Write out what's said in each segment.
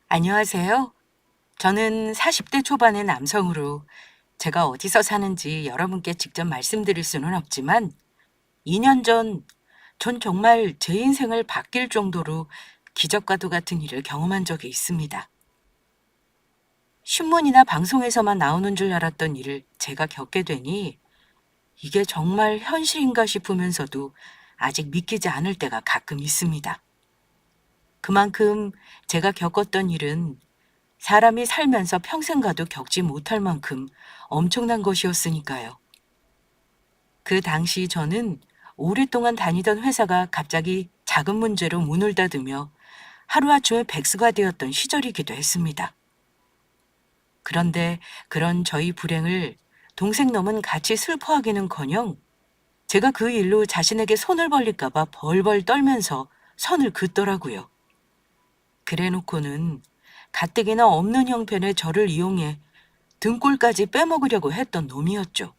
안녕하세요. 저는 40대 초반의 남성으로 제가 어디서 사는지 여러분께 직접 말씀드릴 수는 없지만 2년 전 전 정말 제 인생을 바뀔 정도로 기적과도 같은 일을 경험한 적이 있습니다. 신문이나 방송에서만 나오는 줄 알았던 일을 제가 겪게 되니 이게 정말 현실인가 싶으면서도 아직 믿기지 않을 때가 가끔 있습니다. 그만큼 제가 겪었던 일은 사람이 살면서 평생 가도 겪지 못할 만큼 엄청난 것이었으니까요. 그 당시 저는 오랫동안 다니던 회사가 갑자기 자금 문제로 문을 닫으며 하루아침에 백수가 되었던 시절이기도 했습니다. 그런데 그런 저희 불행을 동생놈은 같이 슬퍼하기는커녕 제가 그 일로 자신에게 손을 벌릴까봐 벌벌 떨면서 선을 긋더라고요. 그래놓고는 가뜩이나 없는 형편의 저를 이용해 등골까지 빼먹으려고 했던 놈이었죠.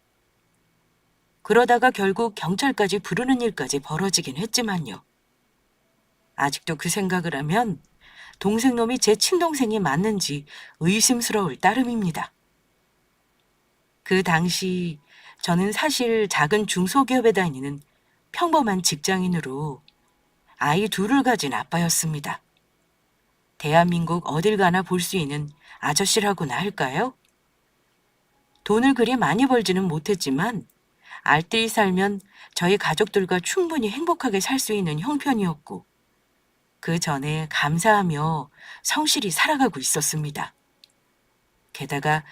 그러다가 결국 경찰까지 부르는 일까지 벌어지긴 했지만요. 아직도 그 생각을 하면 동생놈이 제 친동생이 맞는지 의심스러울 따름입니다. 그 당시 저는 사실 작은 중소기업에 다니는 평범한 직장인으로 아이 둘을 가진 아빠였습니다. 대한민국 어딜 가나 볼 수 있는 아저씨라고나 할까요? 돈을 그리 많이 벌지는 못했지만 알뜰히 살면 저희 가족들과 충분히 행복하게 살 수 있는 형편이었고 그 전에 감사하며 성실히 살아가고 있었습니다. 게다가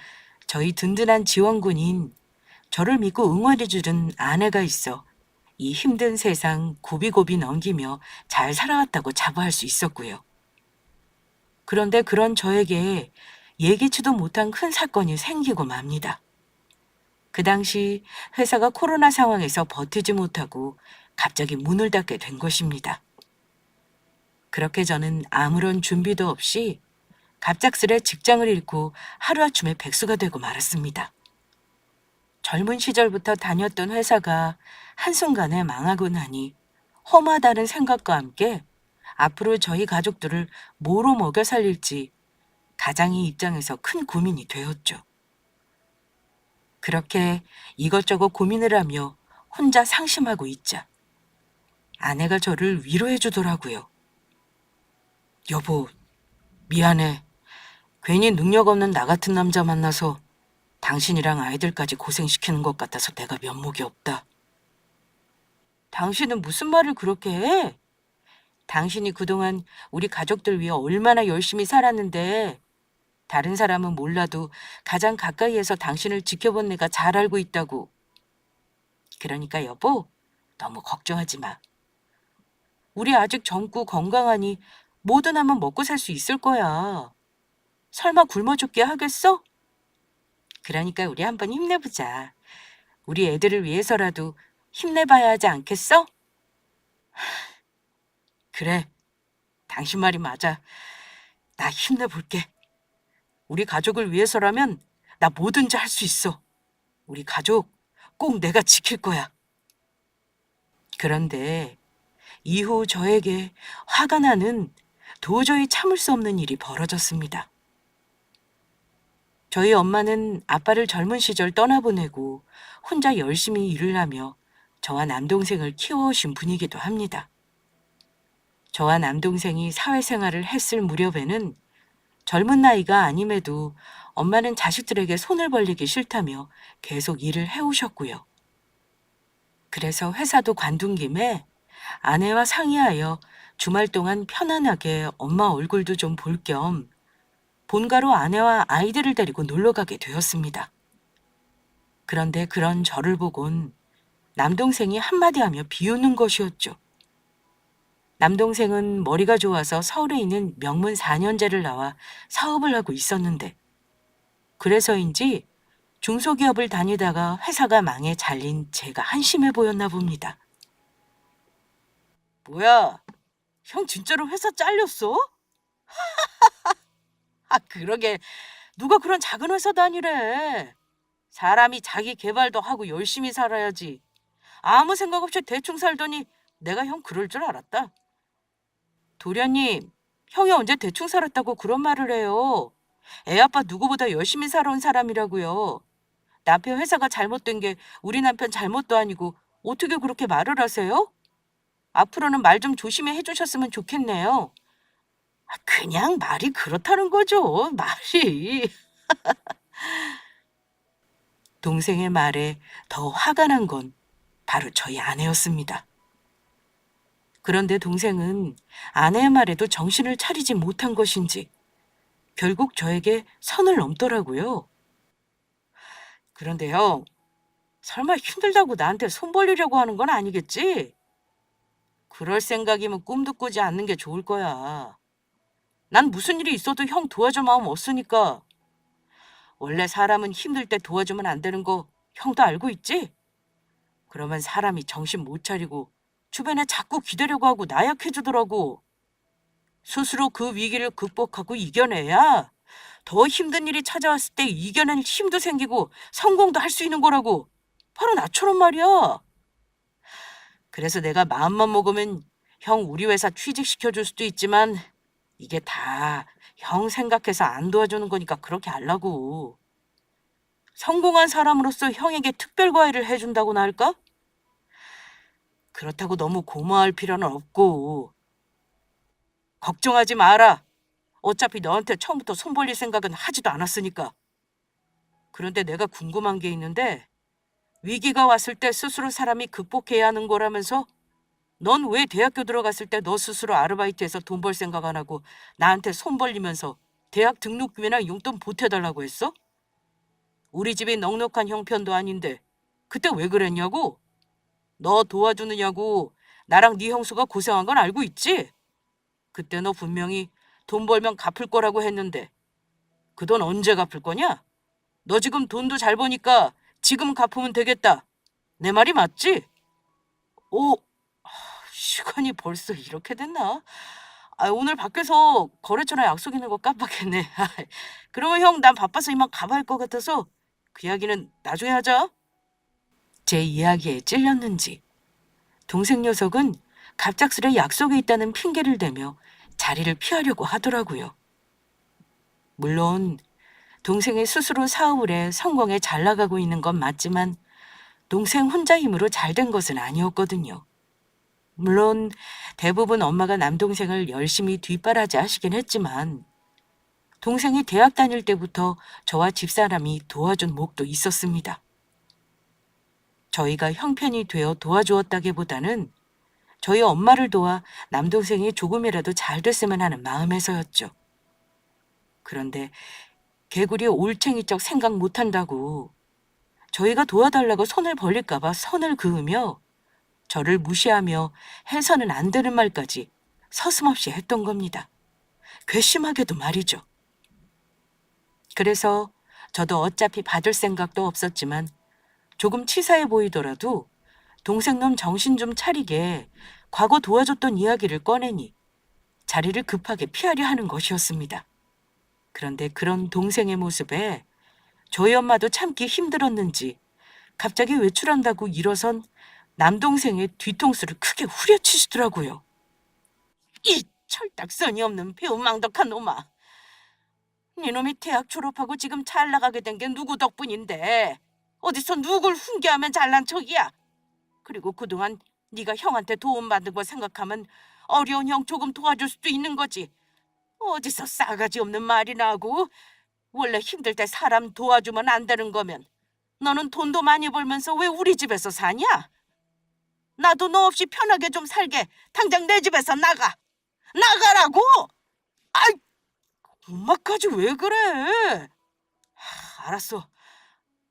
저희 든든한 지원군인 저를 믿고 응원해주는 아내가 있어 이 힘든 세상 고비고비 넘기며 잘 살아왔다고 자부할 수 있었고요. 그런데 그런 저에게 예기치도 못한 큰 사건이 생기고 맙니다. 그 당시 회사가 코로나 상황에서 버티지 못하고 갑자기 문을 닫게 된 것입니다. 그렇게 저는 아무런 준비도 없이 갑작스레 직장을 잃고 하루아침에 백수가 되고 말았습니다. 젊은 시절부터 다녔던 회사가 한순간에 망하고 나니 험하다는 생각과 함께 앞으로 저희 가족들을 뭐로 먹여 살릴지 가장의 입장에서 큰 고민이 되었죠. 그렇게 이것저것 고민을 하며 혼자 상심하고 있자 아내가 저를 위로해 주더라고요. 여보, 미안해. 괜히 능력 없는 나 같은 남자 만나서 당신이랑 아이들까지 고생시키는 것 같아서 내가 면목이 없다. 당신은 무슨 말을 그렇게 해? 당신이 그동안 우리 가족들 위해 얼마나 열심히 살았는데 다른 사람은 몰라도 가장 가까이에서 당신을 지켜본 내가 잘 알고 있다고. 그러니까 여보, 너무 걱정하지 마. 우리 아직 젊고 건강하니 뭐든 하면 먹고 살 수 있을 거야. 설마 굶어 죽게 하겠어? 그러니까 우리 한번 힘내보자. 우리 애들을 위해서라도 힘내봐야 하지 않겠어? 그래, 당신 말이 맞아. 나 힘내볼게. 우리 가족을 위해서라면 나 뭐든지 할 수 있어. 우리 가족 꼭 내가 지킬 거야. 그런데 이후 저에게 화가 나는 도저히 참을 수 없는 일이 벌어졌습니다. 저희 엄마는 아빠를 젊은 시절 떠나보내고 혼자 열심히 일을 하며 저와 남동생을 키워오신 분이기도 합니다. 저와 남동생이 사회생활을 했을 무렵에는 젊은 나이가 아님에도 엄마는 자식들에게 손을 벌리기 싫다며 계속 일을 해오셨고요. 그래서 회사도 관둔 김에 아내와 상의하여 주말 동안 편안하게 엄마 얼굴도 좀 볼 겸 본가로 아내와 아이들을 데리고 놀러 가게 되었습니다. 그런데 그런 저를 보곤 남동생이 한마디 하며 비웃는 것이었죠. 남동생은 머리가 좋아서 서울에 있는 명문 4년제를 나와 사업을 하고 있었는데 그래서인지 중소기업을 다니다가 회사가 망해 잘린 제가 한심해 보였나 봅니다. 뭐야, 형 진짜로 회사 잘렸어? 아, 그러게. 누가 그런 작은 회사 다니래. 사람이 자기 개발도 하고 열심히 살아야지. 아무 생각 없이 대충 살더니 내가 형 그럴 줄 알았다. 도련님, 형이 언제 대충 살았다고 그런 말을 해요. 애 아빠 누구보다 열심히 살아온 사람이라고요. 남편 회사가 잘못된 게 우리 남편 잘못도 아니고 어떻게 그렇게 말을 하세요? 앞으로는 말 좀 조심히 해주셨으면 좋겠네요. 그냥 말이 그렇다는 거죠, 말이. 동생의 말에 더 화가 난 건 바로 저희 아내였습니다. 그런데 동생은 아내의 말에도 정신을 차리지 못한 것인지 결국 저에게 선을 넘더라고요. 그런데 형, 설마 힘들다고 나한테 손 벌리려고 하는 건 아니겠지? 그럴 생각이면 꿈도 꾸지 않는 게 좋을 거야. 난 무슨 일이 있어도 형 도와줄 마음 없으니까. 원래 사람은 힘들 때 도와주면 안 되는 거 형도 알고 있지? 그러면 사람이 정신 못 차리고 주변에 자꾸 기대려고 하고 나약해지더라고. 스스로 그 위기를 극복하고 이겨내야 더 힘든 일이 찾아왔을 때 이겨낼 힘도 생기고 성공도 할 수 있는 거라고. 바로 나처럼 말이야. 그래서 내가 마음만 먹으면 형 우리 회사 취직시켜줄 수도 있지만 이게 다 형 생각해서 안 도와주는 거니까 그렇게 하려고. 성공한 사람으로서 형에게 특별 과외를 해준다고나 할까? 그렇다고 너무 고마워할 필요는 없고. 걱정하지 마라. 어차피 너한테 처음부터 손 벌릴 생각은 하지도 않았으니까. 그런데 내가 궁금한 게 있는데 위기가 왔을 때 스스로 사람이 극복해야 하는 거라면서 넌 왜 대학교 들어갔을 때 너 스스로 아르바이트해서 돈 벌 생각 안 하고 나한테 손 벌리면서 대학 등록금이나 용돈 보태달라고 했어? 우리 집이 넉넉한 형편도 아닌데 그때 왜 그랬냐고? 너 도와주느냐고. 나랑 네 형수가 고생한 건 알고 있지? 그때 너 분명히 돈 벌면 갚을 거라고 했는데 그 돈 언제 갚을 거냐? 너 지금 돈도 잘 버니까 지금 갚으면 되겠다. 내 말이 맞지? 오, 시간이 벌써 이렇게 됐나? 오늘 밖에서 거래처랑 약속 있는 거 깜빡했네. 그러면 형, 난 바빠서 이만 가봐야 할 것 같아서 그 이야기는 나중에 하자. 제 이야기에 찔렸는지 동생 녀석은 갑작스레 약속이 있다는 핑계를 대며 자리를 피하려고 하더라고요. 물론 동생이 스스로 사업을 해 성공에 잘 나가고 있는 건 맞지만 동생 혼자 힘으로 잘 된 것은 아니었거든요. 물론 대부분 엄마가 남동생을 열심히 뒷바라지 하시긴 했지만 동생이 대학 다닐 때부터 저와 집사람이 도와준 목도 있었습니다. 저희가 형편이 되어 도와주었다기보다는 저희 엄마를 도와 남동생이 조금이라도 잘 됐으면 하는 마음에서였죠. 그런데 개구리 올챙이적 생각 못한다고 저희가 도와달라고 손을 벌릴까 봐 선을 그으며 저를 무시하며 해서는 안 되는 말까지 서슴없이 했던 겁니다. 괘씸하게도 말이죠. 그래서 저도 어차피 받을 생각도 없었지만 조금 치사해 보이더라도 동생놈 정신 좀 차리게 과거 도와줬던 이야기를 꺼내니 자리를 급하게 피하려 하는 것이었습니다. 그런데 그런 동생의 모습에 저희 엄마도 참기 힘들었는지 갑자기 외출한다고 일어선 남동생의 뒤통수를 크게 후려치시더라고요. 이 철딱서니 없는 배은망덕한 놈아. 네놈이 대학 졸업하고 지금 잘 나가게 된 게 누구 덕분인데 어디서 누굴 훈계하면 잘난 척이야. 그리고 그동안 네가 형한테 도움받은 거 생각하면 어려운 형 조금 도와줄 수도 있는 거지. 어디서 싸가지 없는 말이나 하고. 원래 힘들 때 사람 도와주면 안 되는 거면 너는 돈도 많이 벌면서 왜 우리 집에서 사냐? 나도 너 없이 편하게 좀 살게. 당장 내 집에서 나가. 나가라고! 아이, 엄마까지 왜 그래? 알았어.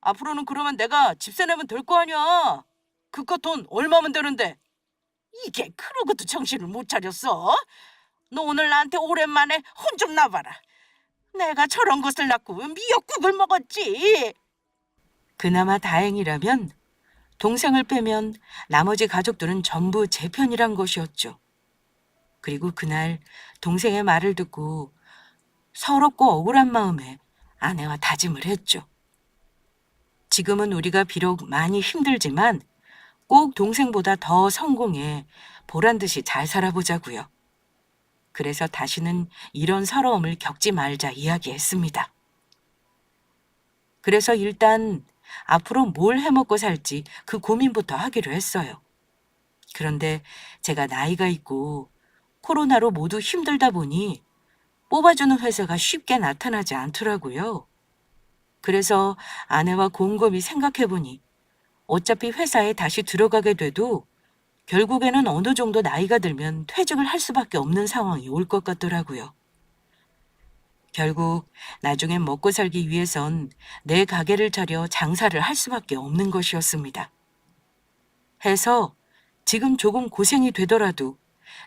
앞으로는 그러면 내가 집세 내면 될 거 아니야. 그깟 돈 얼마면 되는데. 이게 그러고도 정신을 못 차렸어? 너 오늘 나한테 오랜만에 혼 좀 나봐라. 내가 저런 것을 낳고 미역국을 먹었지. 그나마 다행이라면 동생을 빼면 나머지 가족들은 전부 제 편이란 것이었죠. 그리고 그날 동생의 말을 듣고 서럽고 억울한 마음에 아내와 다짐을 했죠. 지금은 우리가 비록 많이 힘들지만 꼭 동생보다 더 성공해 보란 듯이 잘 살아보자고요. 그래서 다시는 이런 서러움을 겪지 말자 이야기했습니다. 그래서 일단 앞으로 뭘 해먹고 살지 그 고민부터 하기로 했어요. 그런데 제가 나이가 있고 코로나로 모두 힘들다 보니 뽑아주는 회사가 쉽게 나타나지 않더라고요. 그래서 아내와 곰곰이 생각해보니 어차피 회사에 다시 들어가게 돼도 결국에는 어느 정도 나이가 들면 퇴직을 할 수밖에 없는 상황이 올 것 같더라고요. 결국 나중엔 먹고 살기 위해선 내 가게를 차려 장사를 할 수밖에 없는 것이었습니다. 해서 지금 조금 고생이 되더라도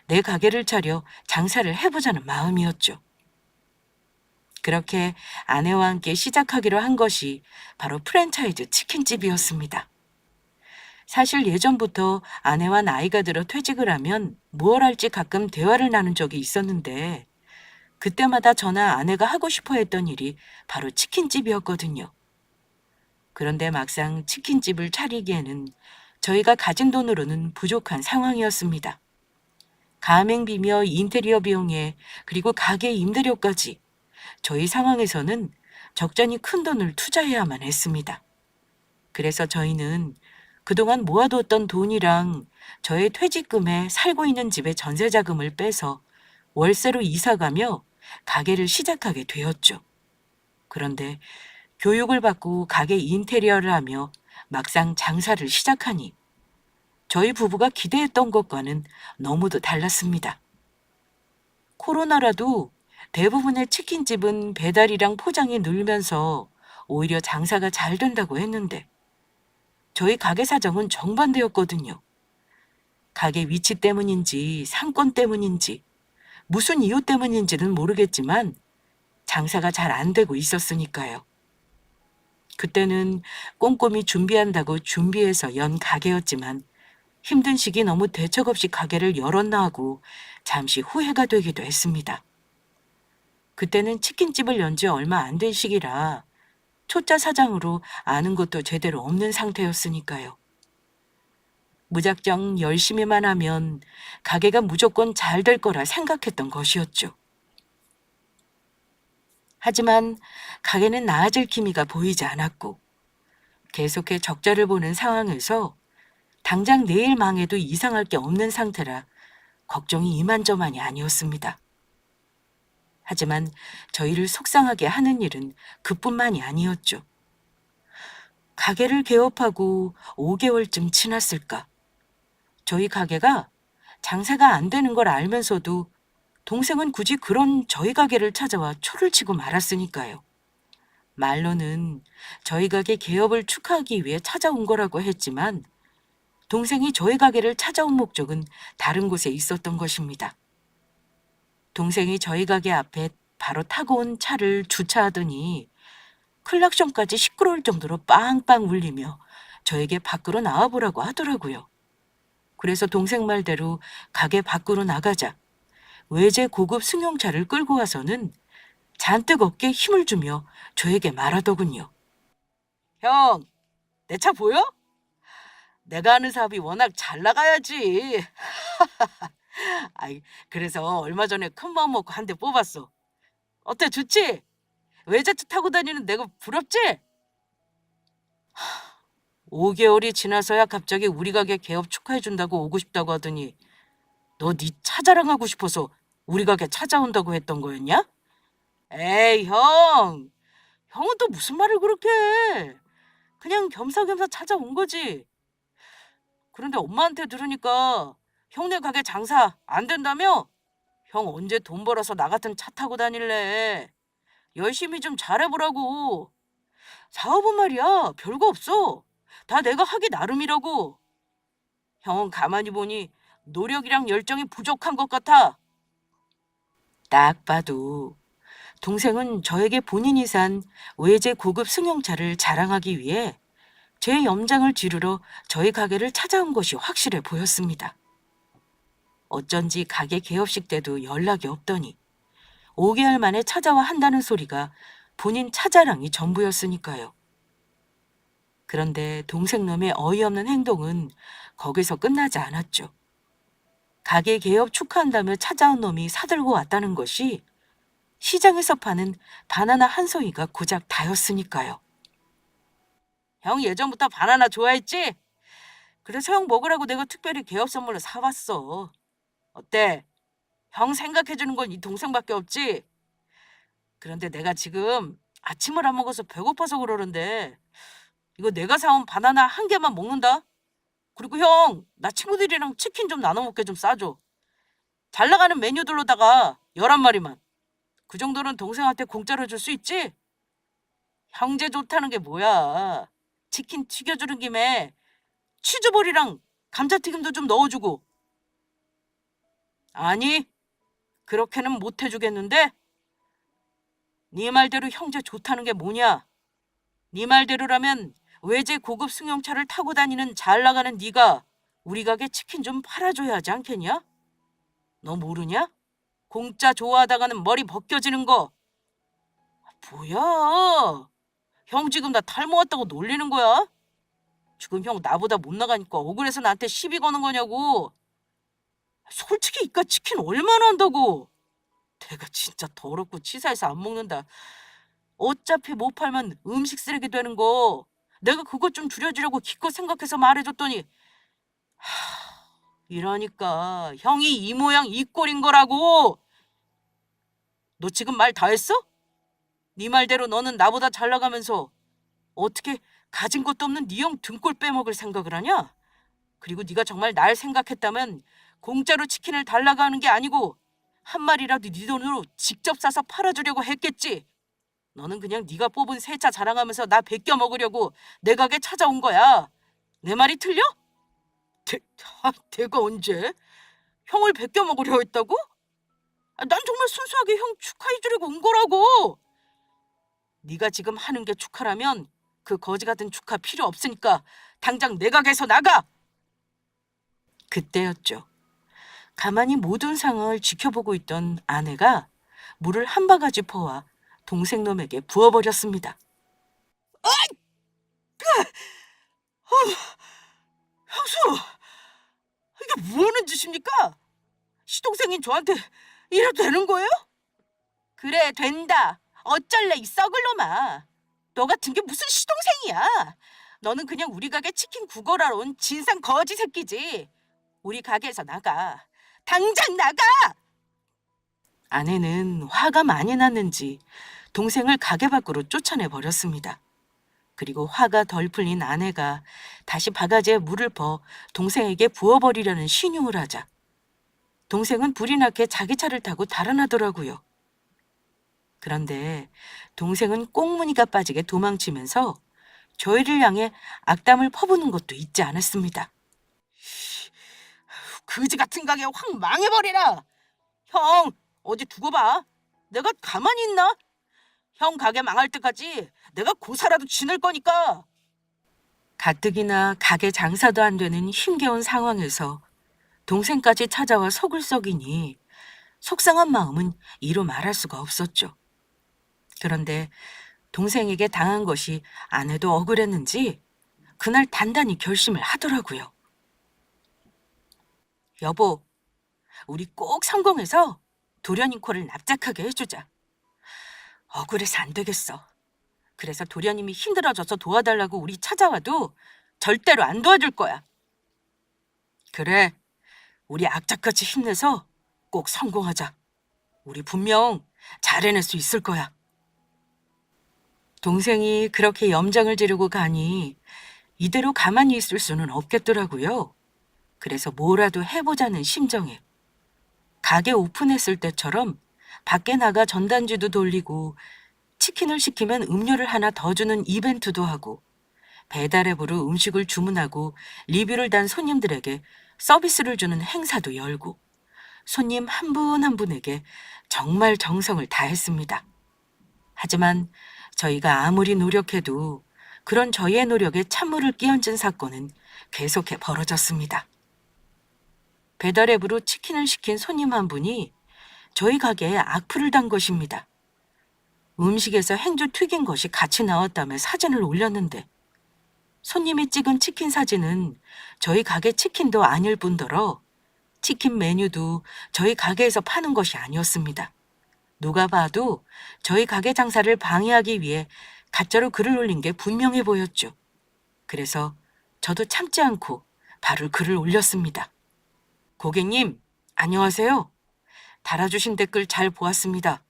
내 가게를 차려 장사를 해보자는 마음이었죠. 그렇게 아내와 함께 시작하기로 한 것이 바로 프랜차이즈 치킨집이었습니다. 사실 예전부터 아내와 나이가 들어 퇴직을 하면 무얼 할지 가끔 대화를 나눈 적이 있었는데 그때마다 저나 아내가 하고 싶어 했던 일이 바로 치킨집이었거든요. 그런데 막상 치킨집을 차리기에는 저희가 가진 돈으로는 부족한 상황이었습니다. 가맹비며 인테리어 비용에 그리고 가게 임대료까지 저희 상황에서는 적잖이 큰 돈을 투자해야만 했습니다. 그래서 저희는 그동안 모아두었던 돈이랑 저의 퇴직금에 살고 있는 집의 전세자금을 빼서 월세로 이사가며 가게를 시작하게 되었죠. 그런데 교육을 받고 가게 인테리어를 하며 막상 장사를 시작하니 저희 부부가 기대했던 것과는 너무도 달랐습니다. 코로나라도 대부분의 치킨집은 배달이랑 포장이 늘면서 오히려 장사가 잘 된다고 했는데 저희 가게 사정은 정반대였거든요. 가게 위치 때문인지 상권 때문인지 무슨 이유 때문인지는 모르겠지만 장사가 잘 안 되고 있었으니까요. 그때는 꼼꼼히 준비한다고 준비해서 연 가게였지만 힘든 시기 너무 대책 없이 가게를 열었나 하고 잠시 후회가 되기도 했습니다. 그때는 치킨집을 연 지 얼마 안 된 시기라 초짜 사장으로 아는 것도 제대로 없는 상태였으니까요. 무작정 열심히만 하면 가게가 무조건 잘 될 거라 생각했던 것이었죠. 하지만 가게는 나아질 기미가 보이지 않았고 계속해 적자를 보는 상황에서 당장 내일 망해도 이상할 게 없는 상태라 걱정이 이만저만이 아니었습니다. 하지만 저희를 속상하게 하는 일은 그뿐만이 아니었죠. 가게를 개업하고 5개월쯤 지났을까. 저희 가게가 장사가 안 되는 걸 알면서도 동생은 굳이 그런 저희 가게를 찾아와 초를 치고 말았으니까요. 말로는 저희 가게 개업을 축하하기 위해 찾아온 거라고 했지만 동생이 저희 가게를 찾아온 목적은 다른 곳에 있었던 것입니다. 동생이 저희 가게 앞에 바로 타고 온 차를 주차하더니 클락션까지 시끄러울 정도로 빵빵 울리며 저에게 밖으로 나와보라고 하더라고요. 그래서 동생 말대로 가게 밖으로 나가자 외제 고급 승용차를 끌고 와서는 잔뜩 어깨에 힘을 주며 저에게 말하더군요. 형, 내 차 보여? 내가 하는 사업이 워낙 잘 나가야지. 아이, 그래서 얼마 전에 큰 마음 먹고 한 대 뽑았어. 어때, 좋지? 외제차 타고 다니는 내가 부럽지? 5개월이 지나서야 갑자기 우리 가게 개업 축하해준다고 오고 싶다고 하더니 너 네 차 자랑하고 싶어서 우리 가게 찾아온다고 했던 거였냐? 에이, 형. 형은 또 무슨 말을 그렇게 해. 그냥 겸사겸사 찾아온 거지. 그런데 엄마한테 들으니까 형네 가게 장사 안 된다며? 형 언제 돈 벌어서 나 같은 차 타고 다닐래? 열심히 좀 잘해보라고. 사업은 말이야 별거 없어. 다 내가 하기 나름이라고. 형은 가만히 보니 노력이랑 열정이 부족한 것 같아. 딱 봐도 동생은 저에게 본인이 산 외제 고급 승용차를 자랑하기 위해 제 염장을 지르러 저희 가게를 찾아온 것이 확실해 보였습니다. 어쩐지 가게 개업식 때도 연락이 없더니 5개월 만에 찾아와 한다는 소리가 본인 차 자랑이 전부였으니까요. 그런데 동생 놈의 어이없는 행동은 거기서 끝나지 않았죠. 가게 개업 축하한다며 찾아온 놈이 사들고 왔다는 것이 시장에서 파는 바나나 한 송이가 고작 다였으니까요. 형 예전부터 바나나 좋아했지? 그래서 형 먹으라고 내가 특별히 개업 선물로 사왔어. 어때? 형 생각해주는 건 이 동생밖에 없지? 그런데 내가 지금 아침을 안 먹어서 배고파서 그러는데 이거 내가 사온 바나나 한 개만 먹는다? 그리고 형, 나 친구들이랑 치킨 좀 나눠 먹게 좀 싸줘. 잘 나가는 메뉴들로다가 11마리만. 그 정도는 동생한테 공짜로 줄 수 있지? 형제 좋다는 게 뭐야. 치킨 튀겨주는 김에 치즈볼이랑 감자튀김도 좀 넣어주고. 아니, 그렇게는 못 해주겠는데? 네 말대로 형제 좋다는 게 뭐냐? 네 말대로라면 외제 고급 승용차를 타고 다니는 잘 나가는 네가 우리 가게 치킨 좀 팔아줘야 하지 않겠냐? 너 모르냐? 공짜 좋아하다가는 머리 벗겨지는 거. 뭐야? 형 지금 나 탈모 왔다고 놀리는 거야? 지금 형 나보다 못 나가니까 억울해서 나한테 시비 거는 거냐고. 솔직히 이깟 치킨 얼마나 한다고. 내가 진짜 더럽고 치사해서 안 먹는다. 어차피 못 팔면 음식 쓰레기 되는 거. 내가 그것 좀 줄여주려고 기껏 생각해서 말해줬더니 이러니까 형이 이 모양 이 꼴인 거라고. 너 지금 말 다 했어? 네 말대로 너는 나보다 잘 나가면서 어떻게 가진 것도 없는 네 형 등골 빼먹을 생각을 하냐? 그리고 네가 정말 날 생각했다면 공짜로 치킨을 달라고 하는 게 아니고 한 마리라도 네 돈으로 직접 사서 팔아주려고 했겠지. 너는 그냥 네가 뽑은 새 차 자랑하면서 나 베껴 먹으려고 내 가게 찾아온 거야. 내 말이 틀려? 내가 언제? 형을 베껴 먹으려 했다고? 난 정말 순수하게 형 축하해주려고 온 거라고. 네가 지금 하는 게 축하라면 그 거지 같은 축하 필요 없으니까 당장 내 가게에서 나가. 그때였죠. 가만히 모든 상황을 지켜보고 있던 아내가 물을 한 바가지 퍼와 동생놈에게 부어버렸습니다. 형수, 이게 뭐하는 짓입니까? 시동생인 저한테 이래도 되는 거예요? 그래, 된다. 어쩔래 이 썩을 놈아. 너 같은 게 무슨 시동생이야. 너는 그냥 우리 가게 치킨 구걸하러 온 진상 거지 새끼지. 우리 가게에서 나가. 당장 나가! 아내는 화가 많이 났는지 동생을 가게 밖으로 쫓아내 버렸습니다. 그리고 화가 덜 풀린 아내가 다시 바가지에 물을 퍼 동생에게 부어버리려는 신용을 하자 동생은 불이 나게 자기 차를 타고 달아나더라고요. 그런데 동생은 꽁무니가 빠지게 도망치면서 저희를 향해 악담을 퍼부는 것도 잊지 않았습니다. 그지 같은 가게 확 망해버리라. 형, 어디 두고 봐. 내가 가만히 있나? 형 가게 망할 때까지 내가 고사라도 지낼 거니까. 가뜩이나 가게 장사도 안 되는 힘겨운 상황에서 동생까지 찾아와 속을 썩이니 속상한 마음은 이루 말할 수가 없었죠. 그런데 동생에게 당한 것이 아내도 억울했는지 그날 단단히 결심을 하더라고요. 여보, 우리 꼭 성공해서 도련님 콜을 납작하게 해주자. 억울해서 안 되겠어. 그래서 도련님이 힘들어져서 도와달라고 우리 찾아와도 절대로 안 도와줄 거야. 그래, 우리 악착같이 힘내서 꼭 성공하자. 우리 분명 잘 해낼 수 있을 거야. 동생이 그렇게 염장을 지르고 가니 이대로 가만히 있을 수는 없겠더라고요. 그래서 뭐라도 해보자는 심정에 가게 오픈했을 때처럼 밖에 나가 전단지도 돌리고 치킨을 시키면 음료를 하나 더 주는 이벤트도 하고 배달앱으로 음식을 주문하고 리뷰를 단 손님들에게 서비스를 주는 행사도 열고 손님 한 분 한 분에게 정말 정성을 다했습니다. 하지만 저희가 아무리 노력해도 그런 저희의 노력에 찬물을 끼얹은 사건은 계속해 벌어졌습니다. 배달앱으로 치킨을 시킨 손님 한 분이 저희 가게에 악플을 단 것입니다. 음식에서 행주 튀긴 것이 같이 나왔다며 사진을 올렸는데 손님이 찍은 치킨 사진은 저희 가게 치킨도 아닐 뿐더러 치킨 메뉴도 저희 가게에서 파는 것이 아니었습니다. 누가 봐도 저희 가게 장사를 방해하기 위해 가짜로 글을 올린 게 분명해 보였죠. 그래서 저도 참지 않고 바로 글을 올렸습니다. 고객님, 안녕하세요. 달아주신 댓글 잘 보았습니다.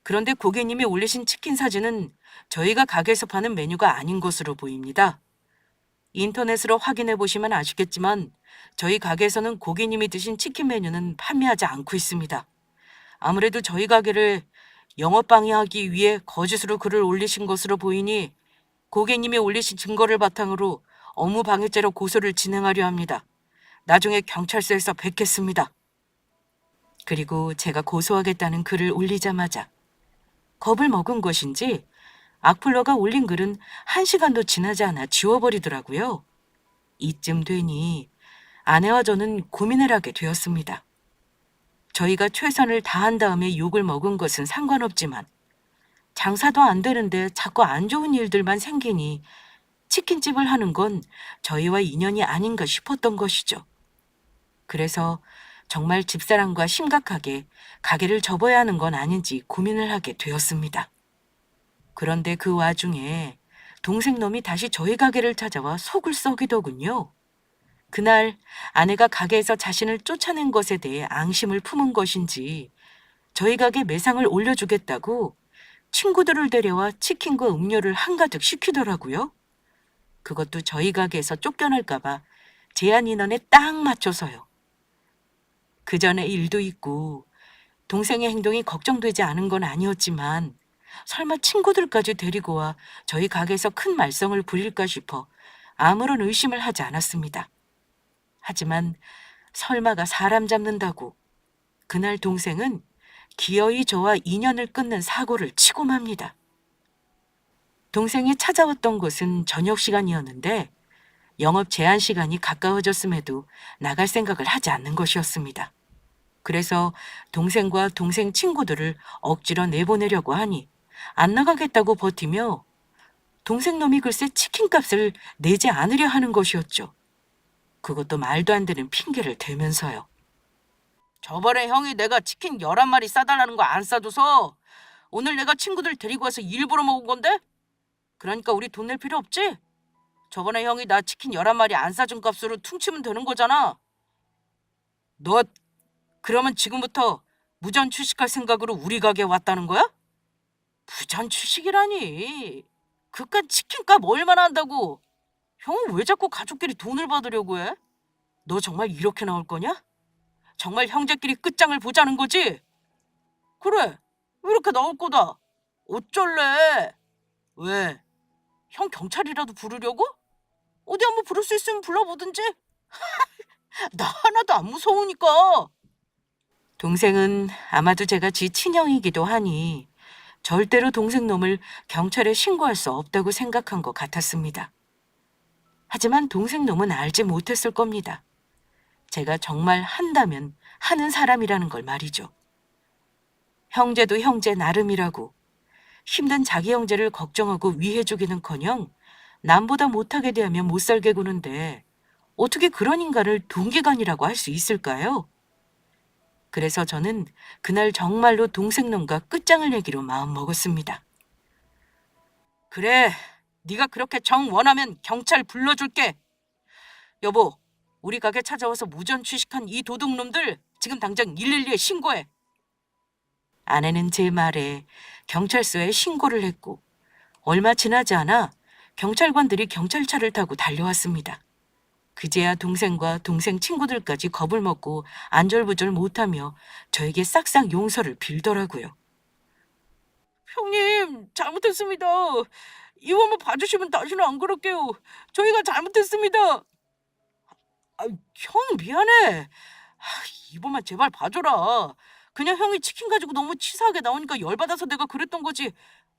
그런데 고객님이 올리신 치킨 사진은 저희가 가게에서 파는 메뉴가 아닌 것으로 보입니다. 인터넷으로 확인해 보시면 아시겠지만 저희 가게에서는 고객님이 드신 치킨 메뉴는 판매하지 않고 있습니다. 아무래도 저희 가게를 영업 방해하기 위해 거짓으로 글을 올리신 것으로 보이니 고객님이 올리신 증거를 바탕으로 업무 방해죄로 고소를 진행하려 합니다. 나중에 경찰서에서 뵙겠습니다. 그리고 제가 고소하겠다는 글을 올리자마자 겁을 먹은 것인지 악플러가 올린 글은 1시간도 지나지 않아 지워버리더라고요. 이쯤 되니 아내와 저는 고민을 하게 되었습니다. 저희가 최선을 다한 다음에 욕을 먹은 것은 상관없지만 장사도 안 되는데 자꾸 안 좋은 일들만 생기니 치킨집을 하는 건 저희와 인연이 아닌가 싶었던 것이죠. 그래서 정말 집사람과 심각하게 가게를 접어야 하는 건 아닌지 고민을 하게 되었습니다. 그런데 그 와중에 동생놈이 다시 저희 가게를 찾아와 속을 썩이더군요. 그날 아내가 가게에서 자신을 쫓아낸 것에 대해 앙심을 품은 것인지 저희 가게 매상을 올려주겠다고 친구들을 데려와 치킨과 음료를 한가득 시키더라고요. 그것도 저희 가게에서 쫓겨날까봐 제한 인원에 딱 맞춰서요. 그 전에 일도 있고 동생의 행동이 걱정되지 않은 건 아니었지만 설마 친구들까지 데리고 와 저희 가게에서 큰 말썽을 부릴까 싶어 아무런 의심을 하지 않았습니다. 하지만 설마가 사람 잡는다고 그날 동생은 기어이 저와 인연을 끊는 사고를 치고 맙니다. 동생이 찾아왔던 곳은 저녁 시간이었는데 영업 제한 시간이 가까워졌음에도 나갈 생각을 하지 않는 것이었습니다. 그래서 동생과 동생 친구들을 억지로 내보내려고 하니 안 나가겠다고 버티며 동생 놈이 글쎄 치킨값을 내지 않으려 하는 것이었죠. 그것도 말도 안 되는 핑계를 대면서요. 저번에 형이 내가 치킨 11마리 싸달라는 거 안 싸줘서 오늘 내가 친구들 데리고 와서 일부러 먹은 건데? 그러니까 우리 돈 낼 필요 없지? 저번에 형이 나 치킨 11마리 안 싸준 값으로 퉁치면 되는 거잖아. 너 그러면 지금부터 무전 취식할 생각으로 우리 가게에 왔다는 거야? 무전 취식이라니. 그깟 치킨값 얼마나 한다고. 형은 왜 자꾸 가족끼리 돈을 받으려고 해? 너 정말 이렇게 나올 거냐? 정말 형제끼리 끝장을 보자는 거지? 그래, 이렇게 나올 거다. 어쩔래? 왜? 형 경찰이라도 부르려고? 어디 한번 부를 수 있으면 불러보든지. 나 하나도 안 무서우니까. 동생은 아마도 제가 지 친형이기도 하니 절대로 동생 놈을 경찰에 신고할 수 없다고 생각한 것 같았습니다. 하지만 동생 놈은 알지 못했을 겁니다. 제가 정말 한다면 하는 사람이라는 걸 말이죠. 형제도 형제 나름이라고 힘든 자기 형제를 걱정하고 위해주기는커녕 남보다 못하게 대하면 못 살게 구는데 어떻게 그런 인간을 동기간이라고 할 수 있을까요? 그래서 저는 그날 정말로 동생놈과 끝장을 내기로 마음먹었습니다. 그래, 네가 그렇게 정 원하면 경찰 불러줄게. 여보, 우리 가게 찾아와서 무전 취식한 이 도둑놈들 지금 당장 112에 신고해. 아내는 제 말에 경찰서에 신고를 했고 얼마 지나지 않아 경찰관들이 경찰차를 타고 달려왔습니다. 그제야 동생과 동생 친구들까지 겁을 먹고 안절부절 못하며 저에게 싹싹 용서를 빌더라고요. 형님, 잘못했습니다. 이번만 봐주시면 다시는 안 그럴게요. 저희가 잘못했습니다. 형 미안해. 이번만 제발 봐줘라. 그냥 형이 치킨 가지고 너무 치사하게 나오니까 열받아서 내가 그랬던 거지.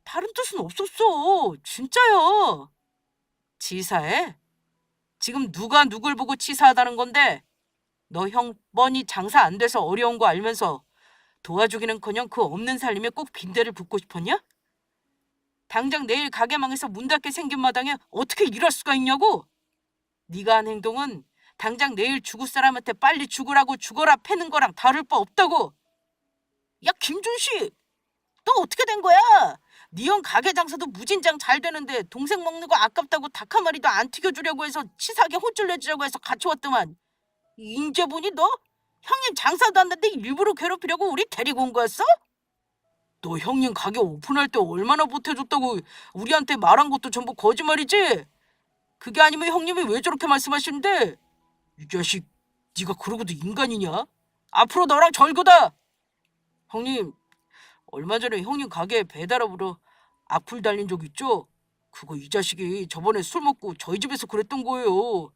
다른 뜻은 없었어. 진짜야. 치사해? 지금 누가 누굴 보고 치사하다는 건데? 너 형 뻔히 장사 안 돼서 어려운 거 알면서 도와주기는커녕 그 없는 살림에 꼭 빈대를 붙고 싶었냐? 당장 내일 가게 망해서 문 닫게 생긴 마당에 어떻게 이럴 수가 있냐고? 네가 한 행동은 당장 내일 죽을 사람한테 빨리 죽으라고 죽어라 패는 거랑 다를 바 없다고. 야, 김준식, 너 어떻게 된 거야? 네 형 가게 장사도 무진장 잘 되는데 동생 먹는 거 아깝다고 닭 한 마리도 안 튀겨주려고 해서 치사하게 혼쭐 내주려고 해서 같이 왔더만. 인제 보니 너 형님 장사도 안 되는데 일부러 괴롭히려고 우리 데리고 온 거였어? 너 형님 가게 오픈할 때 얼마나 보태줬다고 우리한테 말한 것도 전부 거짓말이지? 그게 아니면 형님이 왜 저렇게 말씀하시는데? 이 자식, 네가 그러고도 인간이냐? 앞으로 너랑 절거다. 형님, 얼마 전에 형님 가게에 배달업으로 악플 달린 적 있죠? 그거 이 자식이 저번에 술 먹고 저희 집에서 그랬던 거예요.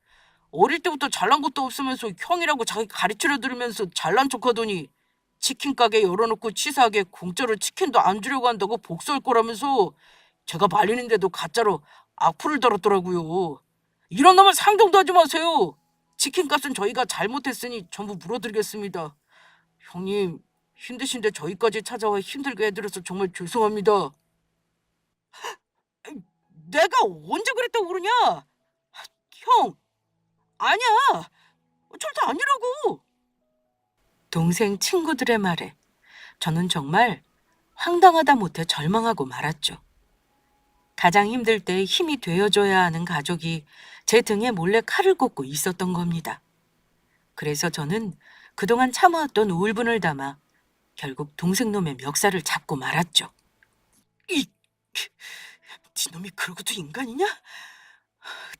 어릴 때부터 잘난 것도 없으면서 형이라고 자기 가르치려 들으면서 잘난 척하더니 치킨 가게 열어놓고 치사하게 공짜로 치킨도 안 주려고 한다고 복수할 거라면서 제가 말리는데도 가짜로 악플을 달았더라고요. 이런 놈을 상종도 하지 마세요. 치킨 값은 저희가 잘못했으니 전부 물어드리겠습니다. 형님, 힘드신데 저희까지 찾아와 힘들게 해드려서 정말 죄송합니다. 내가 언제 그랬다고 그러냐? 형, 아니야. 절대 아니라고. 동생 친구들의 말에 저는 정말 황당하다 못해 절망하고 말았죠. 가장 힘들 때 힘이 되어줘야 하는 가족이 제 등에 몰래 칼을 꽂고 있었던 겁니다. 그래서 저는 그동안 참아왔던 우울분을 담아 결국 동생놈의 멱살을 잡고 말았죠. 네 놈이 그러고도 인간이냐?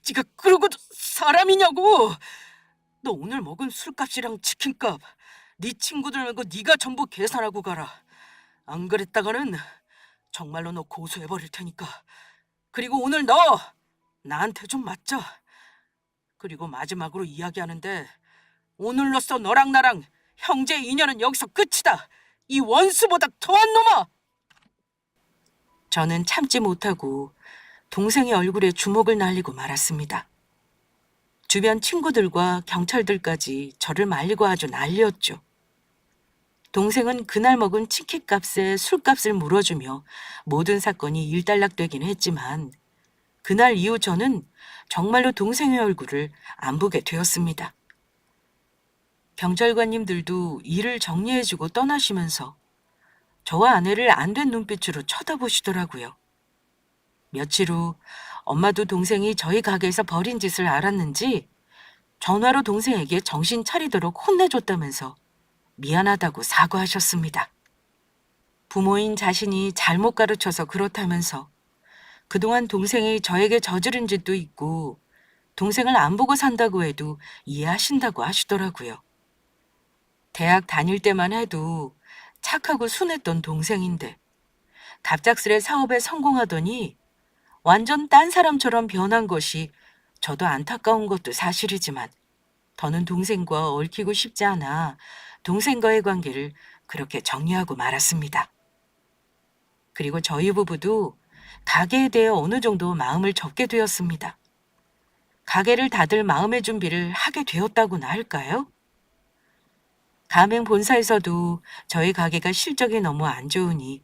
네가 그러고도 사람이냐고! 너 오늘 먹은 술값이랑 치킨값, 네 친구들 말고 네가 전부 계산하고 가라. 안 그랬다가는 정말로 너 고소해버릴 테니까. 그리고 오늘 너 나한테 좀 맞자. 그리고 마지막으로 이야기하는데 오늘로써 너랑 나랑 형제 인연은 여기서 끝이다. 이 원수보다 더한 놈아! 저는 참지 못하고 동생의 얼굴에 주먹을 날리고 말았습니다. 주변 친구들과 경찰들까지 저를 말리고 아주 난리였죠. 동생은 그날 먹은 치킨값에 술값을 물어주며 모든 사건이 일단락되긴 했지만 그날 이후 저는 정말로 동생의 얼굴을 안 보게 되었습니다. 경찰관님들도 일을 정리해주고 떠나시면서 저와 아내를 안된 눈빛으로 쳐다보시더라고요. 며칠 후 엄마도 동생이 저희 가게에서 벌인 짓을 알았는지 전화로 동생에게 정신 차리도록 혼내줬다면서 미안하다고 사과하셨습니다. 부모인 자신이 잘못 가르쳐서 그렇다면서 그동안 동생이 저에게 저지른 짓도 있고 동생을 안 보고 산다고 해도 이해하신다고 하시더라고요. 대학 다닐 때만 해도 착하고 순했던 동생인데 갑작스레 사업에 성공하더니 완전 딴 사람처럼 변한 것이 저도 안타까운 것도 사실이지만 더는 동생과 얽히고 싶지 않아 동생과의 관계를 그렇게 정리하고 말았습니다. 그리고 저희 부부도 가게에 대해 어느 정도 마음을 접게 되었습니다. 가게를 닫을 마음의 준비를 하게 되었다고나 할까요? 가맹 본사에서도 저희 가게가 실적이 너무 안 좋으니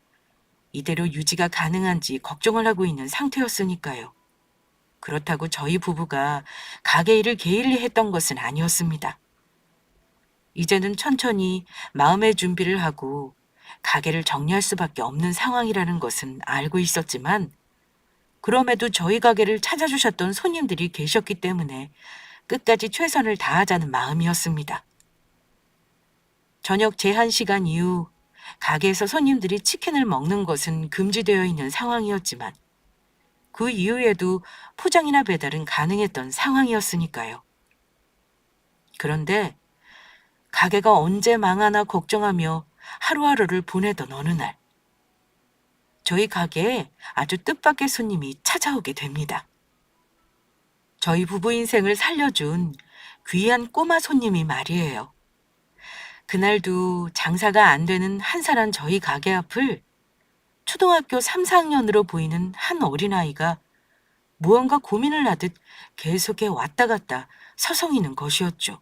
이대로 유지가 가능한지 걱정을 하고 있는 상태였으니까요. 그렇다고 저희 부부가 가게 일을 게을리 했던 것은 아니었습니다. 이제는 천천히 마음의 준비를 하고 가게를 정리할 수밖에 없는 상황이라는 것은 알고 있었지만 그럼에도 저희 가게를 찾아주셨던 손님들이 계셨기 때문에 끝까지 최선을 다하자는 마음이었습니다. 저녁 제한 시간 이후 가게에서 손님들이 치킨을 먹는 것은 금지되어 있는 상황이었지만 그 이후에도 포장이나 배달은 가능했던 상황이었으니까요. 그런데 가게가 언제 망하나 걱정하며 하루하루를 보내던 어느 날 저희 가게에 아주 뜻밖의 손님이 찾아오게 됩니다. 저희 부부 인생을 살려준 귀한 꼬마 손님이 말이에요. 그날도 장사가 안 되는 한산한 저희 가게 앞을 초등학교 3, 4학년으로 보이는 한 어린아이가 무언가 고민을 하듯 계속해 왔다 갔다 서성이는 것이었죠.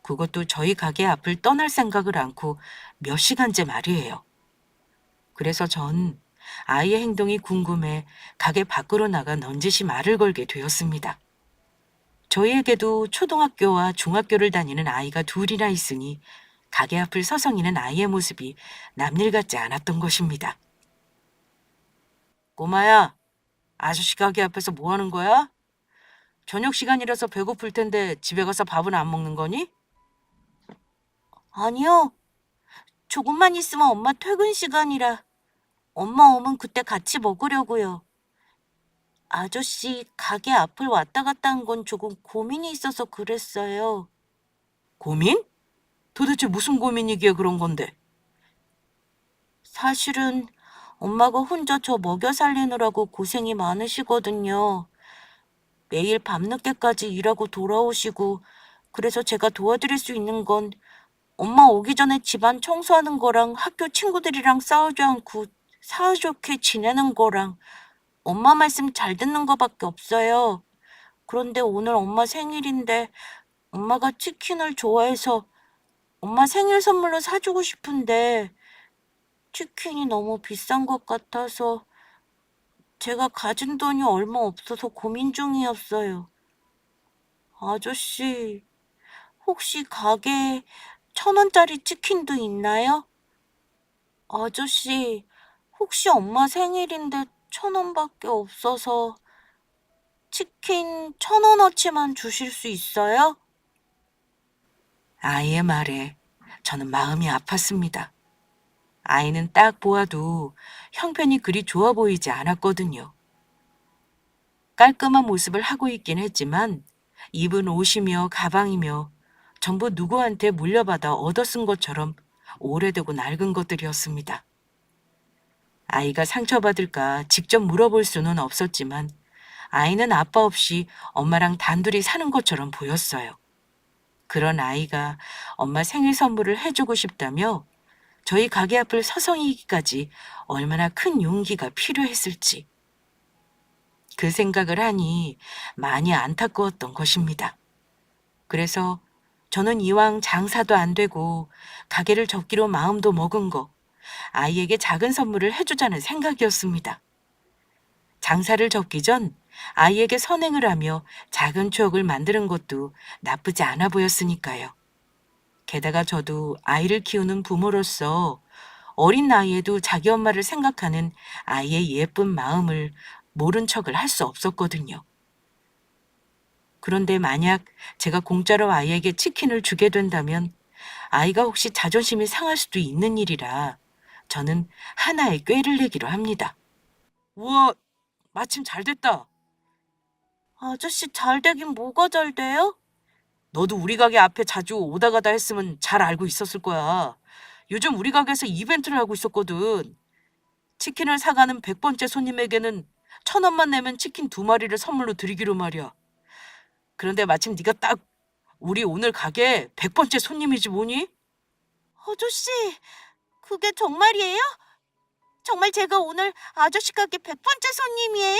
그것도 저희 가게 앞을 떠날 생각을 않고 몇 시간째 말이에요. 그래서 전 아이의 행동이 궁금해 가게 밖으로 나가 넌지시 말을 걸게 되었습니다. 저희에게도 초등학교와 중학교를 다니는 아이가 둘이나 있으니 가게 앞을 서성이는 아이의 모습이 남일 같지 않았던 것입니다. 꼬마야, 아저씨 가게 앞에서 뭐 하는 거야? 저녁 시간이라서 배고플 텐데 집에 가서 밥은 안 먹는 거니? 아니요. 조금만 있으면 엄마 퇴근 시간이라 엄마 오면 그때 같이 먹으려고요. 아저씨 가게 앞을 왔다 갔다 한 건 조금 고민이 있어서 그랬어요. 고민? 도대체 무슨 고민이기에 그런 건데? 사실은 엄마가 혼자 저 먹여 살리느라고 고생이 많으시거든요. 매일 밤늦게까지 일하고 돌아오시고, 그래서 제가 도와드릴 수 있는 건 엄마 오기 전에 집안 청소하는 거랑 학교 친구들이랑 싸우지 않고 사이좋게 지내는 거랑 엄마 말씀 잘 듣는 거밖에 없어요. 그런데 오늘 엄마 생일인데 엄마가 치킨을 좋아해서 엄마 생일 선물로 사주고 싶은데 치킨이 너무 비싼 것 같아서 제가 가진 돈이 얼마 없어서 고민 중이었어요. 아저씨, 혹시 가게에 1,000원짜리 치킨도 있나요? 아저씨, 혹시 엄마 생일인데 1,000원밖에 없어서 치킨 1,000원어치만 주실 수 있어요? 아이의 말에 저는 마음이 아팠습니다. 아이는 딱 보아도 형편이 그리 좋아 보이지 않았거든요. 깔끔한 모습을 하고 있긴 했지만 입은 옷이며 가방이며 전부 누구한테 물려받아 얻어 쓴 것처럼 오래되고 낡은 것들이었습니다. 아이가 상처받을까 직접 물어볼 수는 없었지만 아이는 아빠 없이 엄마랑 단둘이 사는 것처럼 보였어요. 그런 아이가 엄마 생일 선물을 해주고 싶다며 저희 가게 앞을 서성이기까지 얼마나 큰 용기가 필요했을지 그 생각을 하니 많이 안타까웠던 것입니다. 그래서 저는 이왕 장사도 안 되고 가게를 접기로 마음도 먹은 거 아이에게 작은 선물을 해주자는 생각이었습니다. 장사를 접기 전 아이에게 선행을 하며 작은 추억을 만드는 것도 나쁘지 않아 보였으니까요. 게다가 저도 아이를 키우는 부모로서 어린 나이에도 자기 엄마를 생각하는 아이의 예쁜 마음을 모른 척을 할 수 없었거든요. 그런데 만약 제가 공짜로 아이에게 치킨을 주게 된다면 아이가 혹시 자존심이 상할 수도 있는 일이라 저는 하나의 꾀를 내기로 합니다. 우와, 마침 잘 됐다. 아저씨 잘 되긴 뭐가 잘 돼요? 너도 우리 가게 앞에 자주 오다 가다 했으면 잘 알고 있었을 거야. 요즘 우리 가게에서 이벤트를 하고 있었거든. 치킨을 사가는 100번째 손님에게는 1,000원만 내면 치킨 2마리를 선물로 드리기로 말이야. 그런데 마침 네가 딱 우리 오늘 가게 100번째 손님이지 뭐니? 아저씨, 그게 정말이에요? 정말 제가 오늘 아저씨 가게 100번째 손님이에요?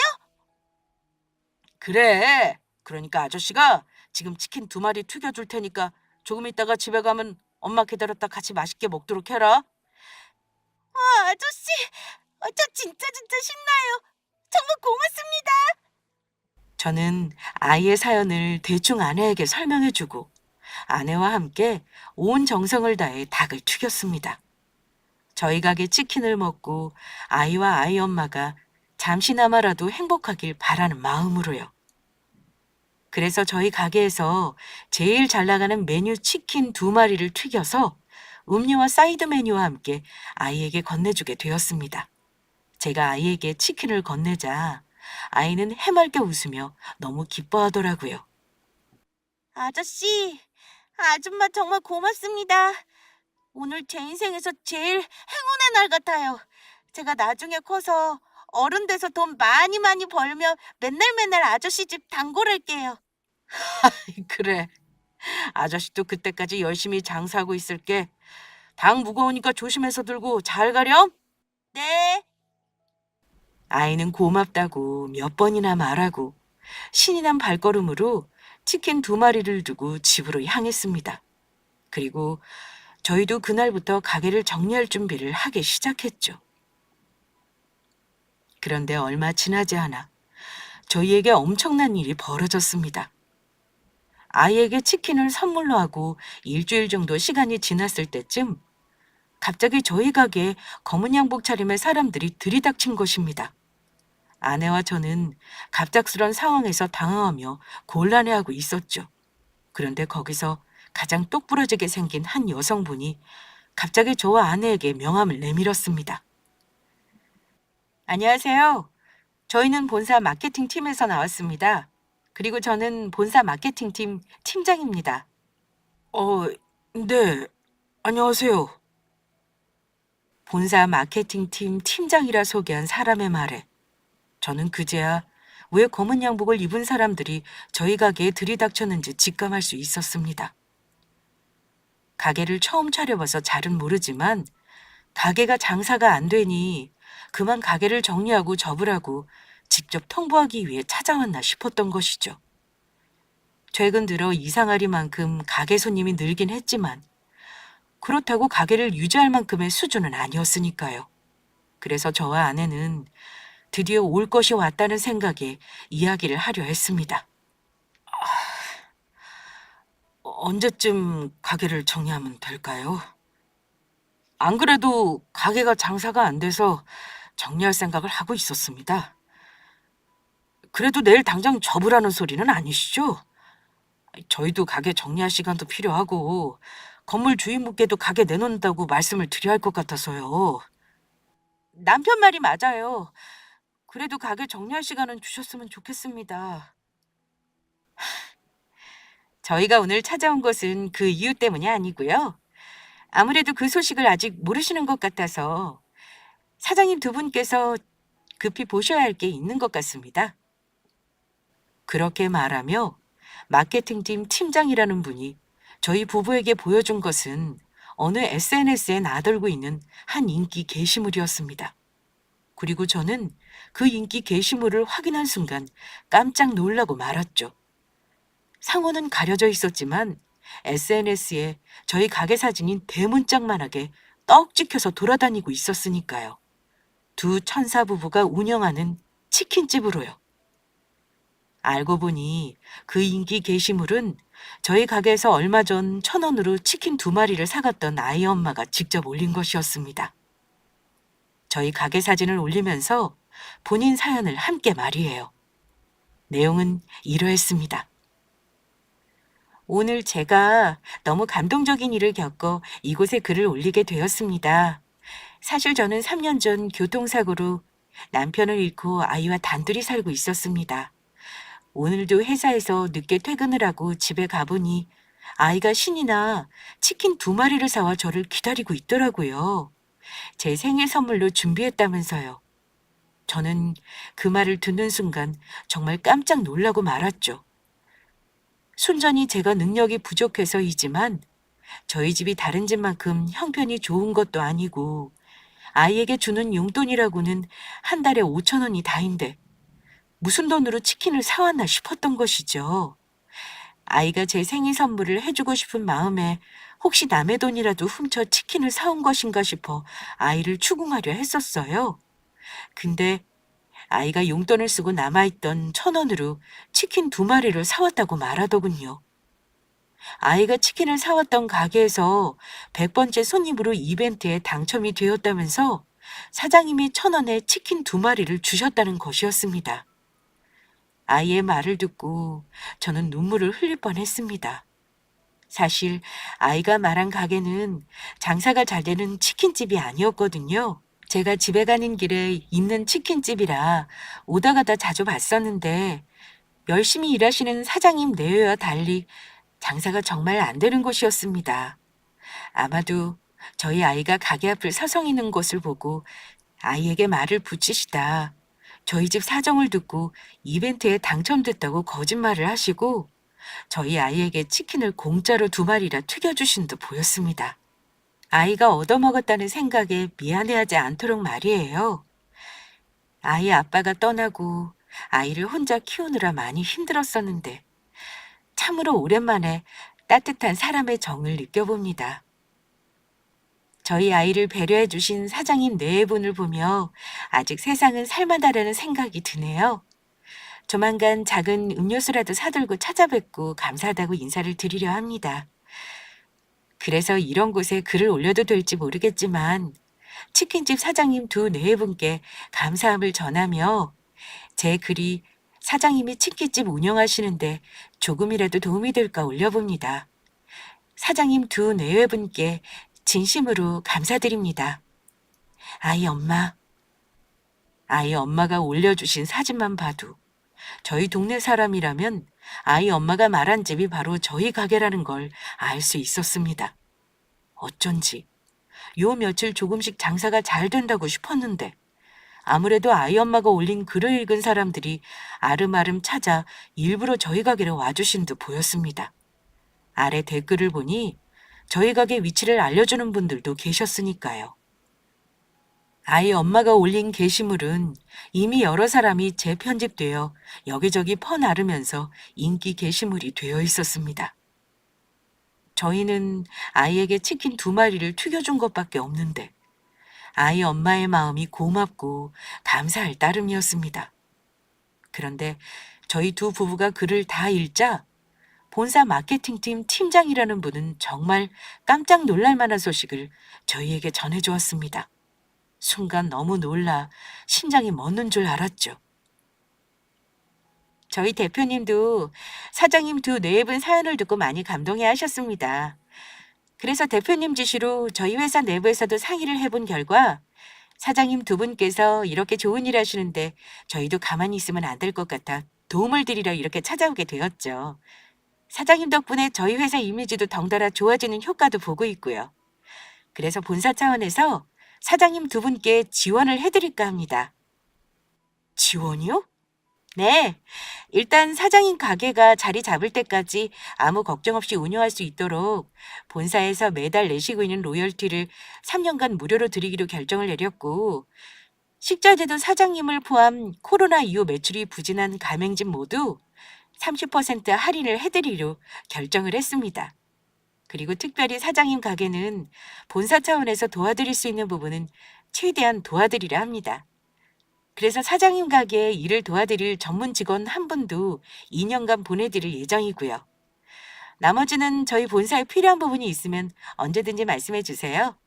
그래. 그러니까 아저씨가 지금 치킨 2마리 튀겨줄 테니까 조금 있다가 집에 가면 엄마 기다렸다 같이 맛있게 먹도록 해라. 아저씨, 저 진짜 신나요. 정말 고맙습니다. 저는 아이의 사연을 대충 아내에게 설명해주고 아내와 함께 온 정성을 다해 닭을 튀겼습니다. 저희 가게 치킨을 먹고 아이와 아이 엄마가 잠시나마라도 행복하길 바라는 마음으로요. 그래서 저희 가게에서 제일 잘 나가는 메뉴 치킨 2마리를 튀겨서 음료와 사이드 메뉴와 함께 아이에게 건네주게 되었습니다. 제가 아이에게 치킨을 건네자 아이는 해맑게 웃으며 너무 기뻐하더라고요. 아저씨, 아줌마 정말 고맙습니다. 오늘 제 인생에서 제일 행운의 날 같아요. 제가 나중에 커서 어른 돼서 돈 많이 벌면 맨날 아저씨 집 단골할게요. 그래. 아저씨도 그때까지 열심히 장사하고 있을게. 당 무거우니까 조심해서 들고 잘 가렴. 네. 아이는 고맙다고 몇 번이나 말하고 신이 난 발걸음으로 치킨 2마리를 두고 집으로 향했습니다. 그리고 저희도 그날부터 가게를 정리할 준비를 하기 시작했죠. 그런데 얼마 지나지 않아 저희에게 엄청난 일이 벌어졌습니다. 아이에게 치킨을 선물로 하고 일주일 정도 시간이 지났을 때쯤 갑자기 저희 가게에 검은 양복 차림의 사람들이 들이닥친 것입니다. 아내와 저는 갑작스런 상황에서 당황하며 곤란해하고 있었죠. 그런데 거기서 가장 똑부러지게 생긴 한 여성분이 갑자기 저와 아내에게 명함을 내밀었습니다. 안녕하세요. 저희는 본사 마케팅 팀에서 나왔습니다. 그리고 저는 본사 마케팅 팀 팀장입니다. 네. 안녕하세요. 본사 마케팅 팀 팀장이라 소개한 사람의 말에 저는 그제야 왜 검은 양복을 입은 사람들이 저희 가게에 들이닥쳤는지 직감할 수 있었습니다. 가게를 처음 차려봐서 잘은 모르지만 가게가 장사가 안 되니 그만 가게를 정리하고 접으라고 직접 통보하기 위해 찾아왔나 싶었던 것이죠. 최근 들어 이상하리만큼 가게 손님이 늘긴 했지만 그렇다고 가게를 유지할 만큼의 수준은 아니었으니까요. 그래서 저와 아내는 드디어 올 것이 왔다는 생각에 이야기를 하려 했습니다. 언제쯤 가게를 정리하면 될까요? 안 그래도 가게가 장사가 안 돼서 정리할 생각을 하고 있었습니다. 그래도 내일 당장 접으라는 소리는 아니시죠? 저희도 가게 정리할 시간도 필요하고 건물 주인분께도 가게 내놓는다고 말씀을 드려야 할 것 같아서요. 남편 말이 맞아요. 그래도 가게 정리할 시간은 주셨으면 좋겠습니다. 저희가 오늘 찾아온 것은 그 이유 때문이 아니고요. 아무래도 그 소식을 아직 모르시는 것 같아서 사장님 두 분께서 급히 보셔야 할 게 있는 것 같습니다. 그렇게 말하며 마케팅팀 팀장이라는 분이 저희 부부에게 보여준 것은 어느 SNS에 나돌고 있는 한 인기 게시물이었습니다. 그리고 저는 그 인기 게시물을 확인한 순간 깜짝 놀라고 말았죠. 상호는 가려져 있었지만 SNS에 저희 가게 사진이 대문짝만하게 떡 찍혀서 돌아다니고 있었으니까요. 두 천사 부부가 운영하는 치킨집으로요. 알고 보니 그 인기 게시물은 저희 가게에서 얼마 전 1,000원으로 치킨 2마리를 사갔던 아이 엄마가 직접 올린 것이었습니다. 저희 가게 사진을 올리면서 본인 사연을 함께 말이에요. 내용은 이러했습니다. 오늘 제가 너무 감동적인 일을 겪어 이곳에 글을 올리게 되었습니다. 사실 저는 3년 전 교통사고로 남편을 잃고 아이와 단둘이 살고 있었습니다. 오늘도 회사에서 늦게 퇴근을 하고 집에 가보니 아이가 신이나 치킨 2마리를 사와 저를 기다리고 있더라고요. 제 생일 선물로 준비했다면서요. 저는 그 말을 듣는 순간 정말 깜짝 놀라고 말았죠. 순전히 제가 능력이 부족해서이지만 저희 집이 다른 집만큼 형편이 좋은 것도 아니고 아이에게 주는 용돈이라고는 한 달에 5,000원이 다인데 무슨 돈으로 치킨을 사왔나 싶었던 것이죠. 아이가 제 생일 선물을 해주고 싶은 마음에 혹시 남의 돈이라도 훔쳐 치킨을 사온 것인가 싶어 아이를 추궁하려 했었어요. 근데 아이가 용돈을 쓰고 남아있던 1,000원으로 치킨 2마리를 사왔다고 말하더군요. 아이가 치킨을 사왔던 가게에서 100번째 손님으로 이벤트에 당첨이 되었다면서 사장님이 1,000원에 치킨 2마리를 주셨다는 것이었습니다. 아이의 말을 듣고 저는 눈물을 흘릴 뻔했습니다. 사실 아이가 말한 가게는 장사가 잘 되는 치킨집이 아니었거든요. 제가 집에 가는 길에 있는 치킨집이라 오다 가다 자주 봤었는데 열심히 일하시는 사장님 내외와 달리 장사가 정말 안 되는 곳이었습니다. 아마도 저희 아이가 가게 앞을 서성이는 것을 보고 아이에게 말을 붙이시다 저희 집 사정을 듣고 이벤트에 당첨됐다고 거짓말을 하시고 저희 아이에게 치킨을 공짜로 2마리나 튀겨주신 듯 보였습니다. 아이가 얻어먹었다는 생각에 미안해하지 않도록 말이에요. 아이 아빠가 떠나고 아이를 혼자 키우느라 많이 힘들었었는데 참으로 오랜만에 따뜻한 사람의 정을 느껴봅니다. 저희 아이를 배려해 주신 사장님 네 분을 보며 아직 세상은 살만하다는 생각이 드네요. 조만간 작은 음료수라도 사들고 찾아뵙고 감사하다고 인사를 드리려 합니다. 그래서 이런 곳에 글을 올려도 될지 모르겠지만 치킨집 사장님 두 네 분께 감사함을 전하며 제 글이 사장님이 치킨집 운영하시는데 조금이라도 도움이 될까 올려봅니다. 사장님 두 네 분께 진심으로 감사드립니다. 아이 엄마. 아이 엄마가 올려주신 사진만 봐도 저희 동네 사람이라면 아이 엄마가 말한 집이 바로 저희 가게라는 걸 알 수 있었습니다. 어쩐지 요 며칠 조금씩 장사가 잘 된다고 싶었는데 아무래도 아이 엄마가 올린 글을 읽은 사람들이 아름아름 찾아 일부러 저희 가게로 와주신 듯 보였습니다. 아래 댓글을 보니 저희 가게 위치를 알려주는 분들도 계셨으니까요. 아이 엄마가 올린 게시물은 이미 여러 사람이 재편집되어 여기저기 퍼나르면서 인기 게시물이 되어 있었습니다. 저희는 아이에게 치킨 2마리를 튀겨준 것밖에 없는데 아이 엄마의 마음이 고맙고 감사할 따름이었습니다. 그런데 저희 두 부부가 글을 다 읽자 본사 마케팅팀 팀장이라는 분은 정말 깜짝 놀랄 만한 소식을 저희에게 전해주었습니다. 순간 너무 놀라 심장이 멎는 줄 알았죠. 저희 대표님도 사장님 두 네 분 사연을 듣고 많이 감동해 하셨습니다. 그래서 대표님 지시로 저희 회사 내부에서도 상의를 해본 결과 사장님 두 분께서 이렇게 좋은 일 하시는데 저희도 가만히 있으면 안 될 것 같아 도움을 드리려 이렇게 찾아오게 되었죠. 사장님 덕분에 저희 회사 이미지도 덩달아 좋아지는 효과도 보고 있고요. 그래서 본사 차원에서 사장님 두 분께 지원을 해드릴까 합니다. 지원이요? 네. 일단 사장님 가게가 자리 잡을 때까지 아무 걱정 없이 운영할 수 있도록 본사에서 매달 내시고 있는 로열티를 3년간 무료로 드리기로 결정을 내렸고, 식자재도 사장님을 포함 코로나 이후 매출이 부진한 가맹집 모두 30% 할인을 해드리기로 결정을 했습니다. 그리고 특별히 사장님 가게는 본사 차원에서 도와드릴 수 있는 부분은 최대한 도와드리려 합니다. 그래서 사장님 가게에 일을 도와드릴 전문 직원 한 분도 2년간 보내드릴 예정이고요. 나머지는 저희 본사에 필요한 부분이 있으면 언제든지 말씀해 주세요.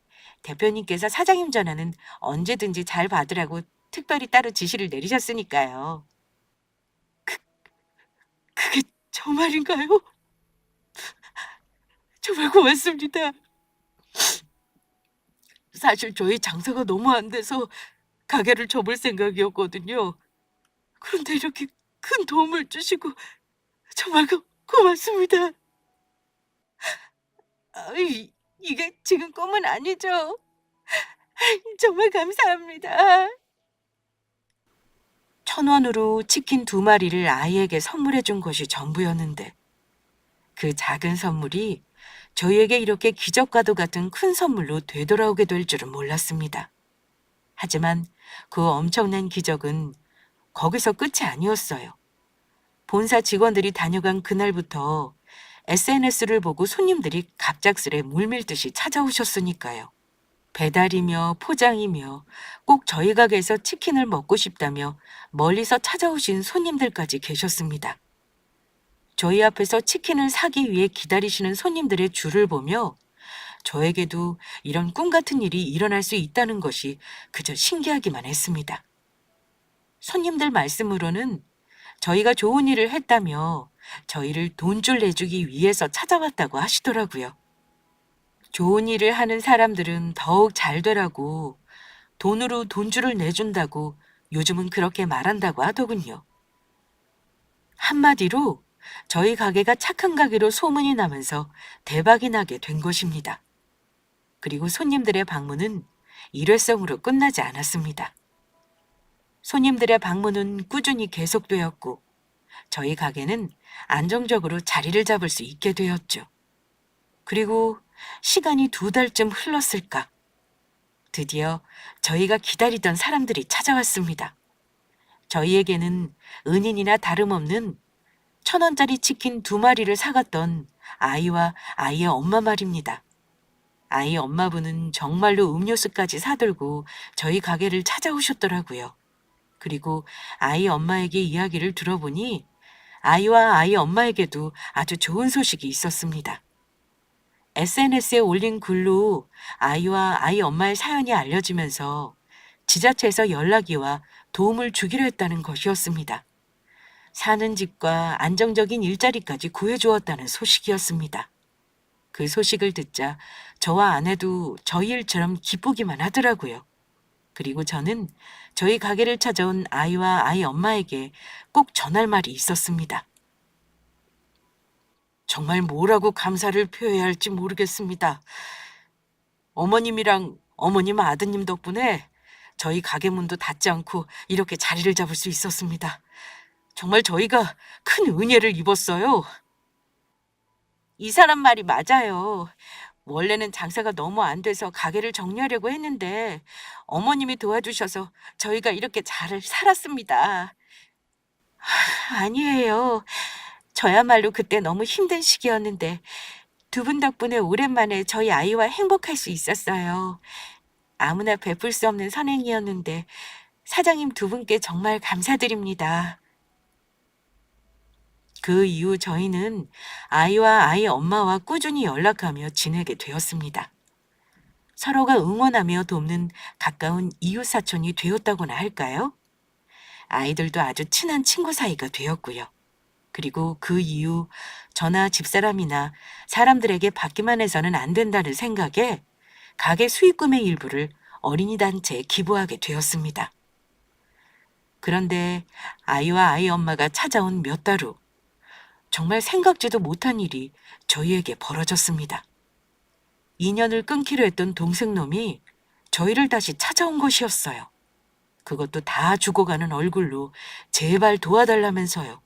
대표님께서 사장님 전화는 언제든지 잘 받으라고 특별히 따로 지시를 내리셨으니까요. 그게 정말인가요? 정말 고맙습니다. 사실 저희 장사가 너무 안 돼서 가게를 접을 생각이었거든요. 그런데 이렇게 큰 도움을 주시고 정말 고맙습니다. 이게 지금 꿈은 아니죠? 정말 감사합니다. 1,000원으로 치킨 2마리를 아이에게 선물해 준 것이 전부였는데 그 작은 선물이 저희에게 이렇게 기적과도 같은 큰 선물로 되돌아오게 될 줄은 몰랐습니다. 하지만 그 엄청난 기적은 거기서 끝이 아니었어요. 본사 직원들이 다녀간 그날부터 SNS를 보고 손님들이 갑작스레 물밀듯이 찾아오셨으니까요. 배달이며 포장이며 꼭 저희 가게에서 치킨을 먹고 싶다며 멀리서 찾아오신 손님들까지 계셨습니다. 저희 앞에서 치킨을 사기 위해 기다리시는 손님들의 줄을 보며 저에게도 이런 꿈 같은 일이 일어날 수 있다는 것이 그저 신기하기만 했습니다. 손님들 말씀으로는 저희가 좋은 일을 했다며 저희를 돈줄 내주기 위해서 찾아왔다고 하시더라고요. 좋은 일을 하는 사람들은 더욱 잘 되라고 돈으로 돈줄을 내준다고 요즘은 그렇게 말한다고 하더군요. 한마디로 저희 가게가 착한 가게로 소문이 나면서 대박이 나게 된 것입니다. 그리고 손님들의 방문은 일회성으로 끝나지 않았습니다. 손님들의 방문은 꾸준히 계속되었고 저희 가게는 안정적으로 자리를 잡을 수 있게 되었죠. 그리고 시간이 2달쯤 흘렀을까? 드디어 저희가 기다리던 사람들이 찾아왔습니다. 저희에게는 은인이나 다름없는 1,000원짜리 치킨 2마리를 사갔던 아이와 아이의 엄마 말입니다. 아이 엄마분은 정말로 음료수까지 사들고 저희 가게를 찾아오셨더라고요. 그리고 아이 엄마에게 이야기를 들어보니 아이와 아이 엄마에게도 아주 좋은 소식이 있었습니다. SNS에 올린 글로 아이와 아이 엄마의 사연이 알려지면서 지자체에서 연락이 와 도움을 주기로 했다는 것이었습니다. 사는 집과 안정적인 일자리까지 구해주었다는 소식이었습니다. 그 소식을 듣자 저와 아내도 저희 일처럼 기쁘기만 하더라고요. 그리고 저는 저희 가게를 찾아온 아이와 아이 엄마에게 꼭 전할 말이 있었습니다. 정말 뭐라고 감사를 표해야 할지 모르겠습니다. 어머님이랑 어머님 아드님 덕분에 저희 가게 문도 닫지 않고 이렇게 자리를 잡을 수 있었습니다. 정말 저희가 큰 은혜를 입었어요. 이 사람 말이 맞아요. 원래는 장사가 너무 안 돼서 가게를 정리하려고 했는데 어머님이 도와주셔서 저희가 이렇게 잘 살았습니다. 아니에요. 저야말로 그때 너무 힘든 시기였는데 두 분 덕분에 오랜만에 저희 아이와 행복할 수 있었어요. 아무나 베풀 수 없는 선행이었는데 사장님 두 분께 정말 감사드립니다. 그 이후 저희는 아이와 아이 엄마와 꾸준히 연락하며 지내게 되었습니다. 서로가 응원하며 돕는 가까운 이웃 사촌이 되었다고나 할까요? 아이들도 아주 친한 친구 사이가 되었고요. 그리고 그 이후 저나 집사람이나 사람들에게 받기만 해서는 안 된다는 생각에 가게 수익금의 일부를 어린이 단체에 기부하게 되었습니다. 그런데 아이와 아이 엄마가 찾아온 몇 달 후 정말 생각지도 못한 일이 저희에게 벌어졌습니다. 인연을 끊기로 했던 동생놈이 저희를 다시 찾아온 것이었어요. 그것도 다 죽어가는 얼굴로 제발 도와달라면서요.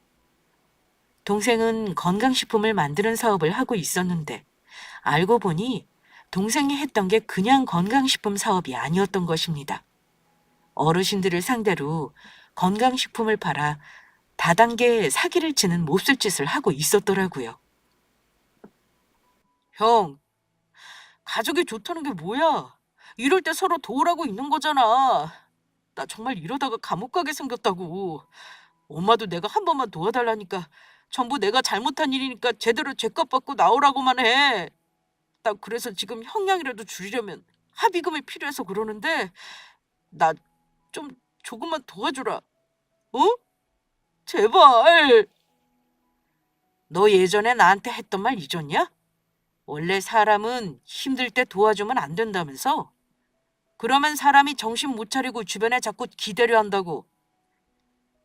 동생은 건강식품을 만드는 사업을 하고 있었는데 알고 보니 동생이 했던 게 그냥 건강식품 사업이 아니었던 것입니다. 어르신들을 상대로 건강식품을 팔아 다단계 사기를 치는 몹쓸 짓을 하고 있었더라고요. 형, 가족이 좋다는 게 뭐야? 이럴 때 서로 도우라고 있는 거잖아. 나 정말 이러다가 감옥 가게 생겼다고. 엄마도 내가 한 번만 도와달라니까 전부 내가 잘못한 일이니까 제대로 죄값 받고 나오라고만 해. 나 그래서 지금 형량이라도 줄이려면 합의금이 필요해서 그러는데 나 좀 조금만 도와주라. 어? 제발. 너 예전에 나한테 했던 말 잊었냐? 원래 사람은 힘들 때 도와주면 안 된다면서? 그러면 사람이 정신 못 차리고 주변에 자꾸 기대려 한다고.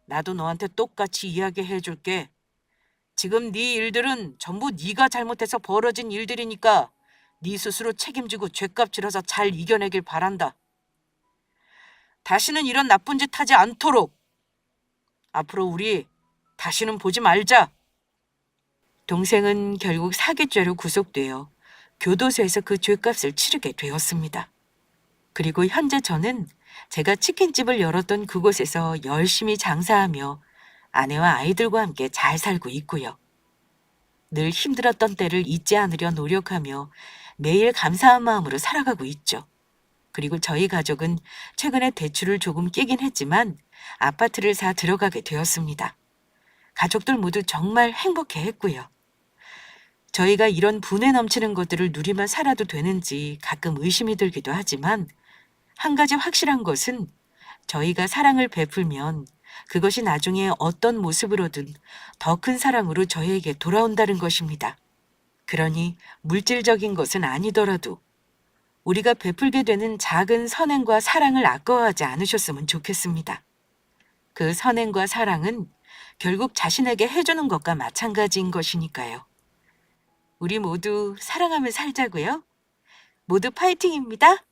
나도 너한테 똑같이 이야기해 줄게. 지금 네 일들은 전부 네가 잘못해서 벌어진 일들이니까 네 스스로 책임지고 죗값 치러서 잘 이겨내길 바란다. 다시는 이런 나쁜 짓 하지 않도록. 앞으로 우리 다시는 보지 말자. 동생은 결국 사기죄로 구속되어 교도소에서 그 죗값을 치르게 되었습니다. 그리고 현재 저는 제가 치킨집을 열었던 그곳에서 열심히 장사하며 아내와 아이들과 함께 잘 살고 있고요. 늘 힘들었던 때를 잊지 않으려 노력하며 매일 감사한 마음으로 살아가고 있죠. 그리고 저희 가족은 최근에 대출을 조금 깨긴 했지만 아파트를 사 들어가게 되었습니다. 가족들 모두 정말 행복해 했고요. 저희가 이런 분에 넘치는 것들을 누리며 살아도 되는지 가끔 의심이 들기도 하지만 한 가지 확실한 것은 저희가 사랑을 베풀면 그것이 나중에 어떤 모습으로든 더 큰 사랑으로 저희에게 돌아온다는 것입니다. 그러니 물질적인 것은 아니더라도 우리가 베풀게 되는 작은 선행과 사랑을 아까워하지 않으셨으면 좋겠습니다. 그 선행과 사랑은 결국 자신에게 해주는 것과 마찬가지인 것이니까요. 우리 모두 사랑하며 살자고요. 모두 파이팅입니다.